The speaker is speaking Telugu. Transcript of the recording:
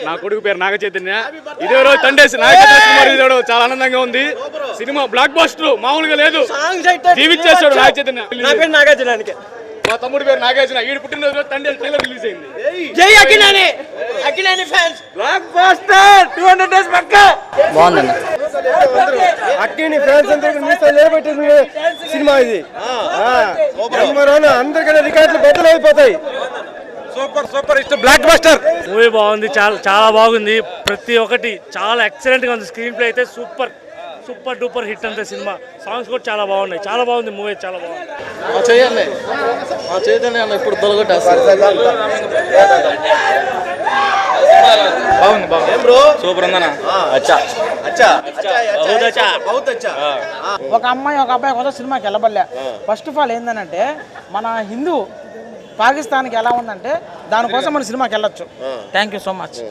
నా కొడుకు పేరు నాగ చైతన్య. ఇదే రోజు తండేసి నాగ చైతన్య చాలా ఆనందంగా ఉంది. సినిమా బ్లాక్ బస్టర్ మామూలుగా లేదు. జీవించేస్తాడు నాగ చైతన్య. నాగార్జునానికి మా తమ్ముడి పేరు నాగార్జున. ఈడు పుట్టినరోజు తండేసి ట్రైలర్ రిలీజ్ అయింది. జై Akkineni. Akkineni fans blockbuster 200 days పక్కా బాగుందండి. అక్కినేని ఫ్యాన్స్ అందరికీ నిలబెట్టిన సినిమా ఇది. అందరికీ రికార్డులు బద్దలు అయిపోతాయి. సూపర్ సూపర్ ఇష్టం బ్లాక్ బస్టర్ మూవీ బాగుంది. చాలా బాగుంది. ప్రతి ఒక్కటి చాలా ఎక్సలెంట్ గా ఉంది. స్క్రీన్ ప్లే అయితే సూపర్ డూపర్ హిట్ అంతే. సినిమా సాంగ్స్ కూడా చాలా బాగున్నాయి. చాలా బాగుంది మూవీ. చాలా బాగుంది. చేయాలి చైతన్య అన్న ఇప్పుడు తొలగొట్టేస్తారు. బాగుంది బ్రో. సూపర్ ఉందన్న. ఒక అమ్మాయి ఒక అబ్బాయి కొత్త సినిమాకి వెళ్ళబడలే. ఫస్ట్ ఆఫ్ ఆల్ ఏంటంటే మన హిందూ పాకిస్తాన్కి ఎలా ఉందంటే దానికోసం మన సినిమాకి వెళ్ళొచ్చు. Thank you so much.